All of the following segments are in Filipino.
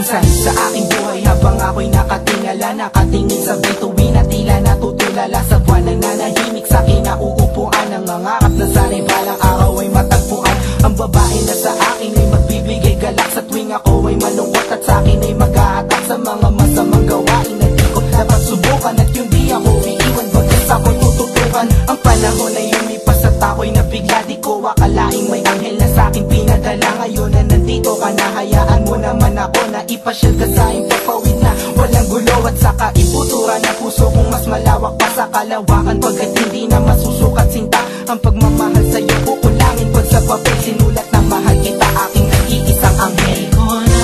karanasan sa aking buhay habang ako'y nakatingala, nakatingin sa bituin na tila natutulala sa buwan ng nanahimik sa kinauupuan. Nangangarap na sana'y balang araw ay matagpuan ang babae na sa akin ay magbibigay galak sa tuwing ako ay malungkot at sa akin ay maghahatak sa mga masamang gawain na di ko dapat subukan at yung di ako iiwan bagkas ako'y tututukan. Ang panahon ay lumipas at ako'y nabigla, di ko akalaing may anghel na sa akin pinadala. Ngayon na nandito ka na, hayaan mo naman ako na ipasyal ka sa impapawid na walang gulo at saka iputuran na puso kong mas malawak pa sa kalawakan. Pagkat hindi na masusukat sinta ang pagmamahal sa'yo, kukulangin pag sa papel sinulat na mahal kita, aking nag-iisang anghel. Ko na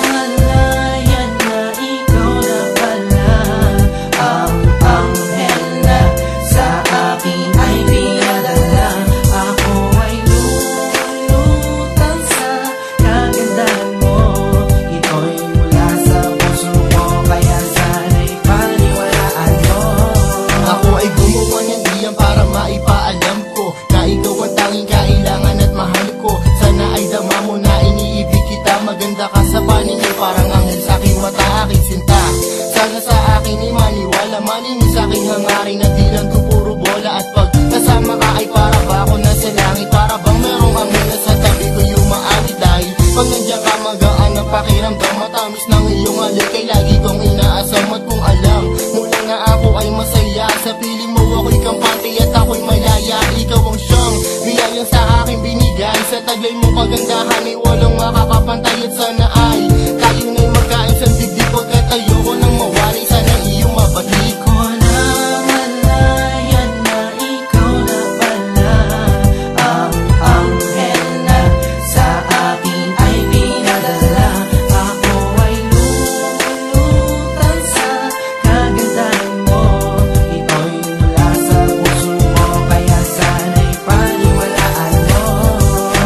malayan na ikaw na pala ang anghel na sa akin ay pinadala. Ako ay lulutang sa kagandahan mo, ito'y mula sa puso ko, kaya sana'y paniwalaan mo. Ako ay gumawa ng diyan para maipaalam ko na ikaw ang tanging kailangan at mahal ko. Sana ay dama mo na iniibig kita, maganda ka sa paningin, parang anghel sa aking mata, aking sinta. Sana sa akin ay maniwala, malinis sa aking hangarin at di lang to puro bola. At pag kasama ka ay para ba ako nasa langit, para bang merong anghel na sa tabi ko yung maawit. Dahil pag nandiyan ka magaan ang pakiramdam, matamis ng iyong halik ay lagi kong inaasam. At kung alam mo lang na ako ay masaya, sa piling mo ako'y kampante at ako'y malaya. Ikaw ang siyang biyayang sa aking binigay, sa taglay mo kagandahan ay walang makakapantay. At sana ay tayo na'y magkain sa dibdib, pagkat ayoko nang mawalay, sana iyong mabalik. Ko na malayan na ikaw na pala ang anghel na sa akin ay pinadala. Ako ay lulutang sa kagandahan mo, ito'y mula sa puso ko, kaya sana'y paniwalaan mo.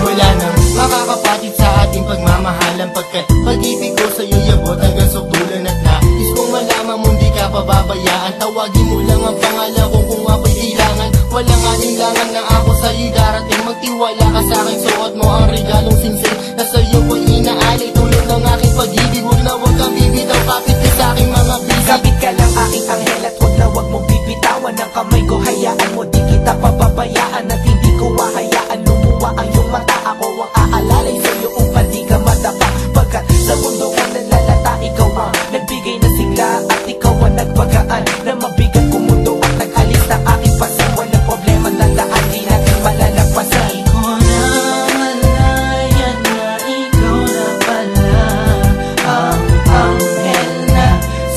Wala nang makakapatid sa ating pagmamahalan, pagkat pag-ibig ko sa'yo yabot hanggang sukdulan. At nais kong malaman mo di ka pababayaan, tawagin mo lang ang pangalan ko kung ako'y kailangan. Walang alinlangan na ako sa'yo'y darating, magtiwala ka sa'kin, suot mo ang regalong singsing na sa'yo ko'y inaalay. Tulad ng aking pag-ibig, huwag kang bibitaw, kapit ka sa'king mga bisig. Kapit ka lang aking anghel at wag mo bibitawan ang kamay ko, hayaan mo di kita pababayaan at hindi ko hahayaan lumuwa ang iyong mata. Ako ang aalalay sa'yo upang di ka madapa, pagkat sa mundo ko nalalata, ikaw ang nagbigay na sigla at ikaw ang nagpagaan na mabigat kong mundo at nag-alis ng aking pasan. Walang problema na daan, di natin malalagpasan. Ko na malayan na ikaw na pala ang anghel na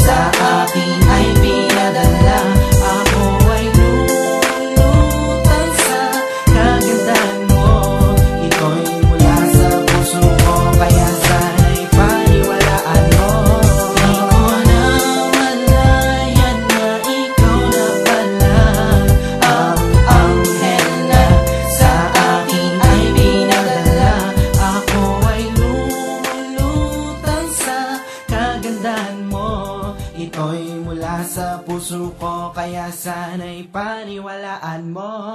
sa akin ay pinadala. Ako ay lulutang sa kagandahan mo, ito'y mula sa puso ko, kaya sana'y paniwalaan mo. Di ko na malayan na ikaw na pala ang anghel na sa akin ay pinadala. Ako ay lulutang sa kagandahan mo, ito'y mula sa puso ko, kaya sana'y paniwalaan mo.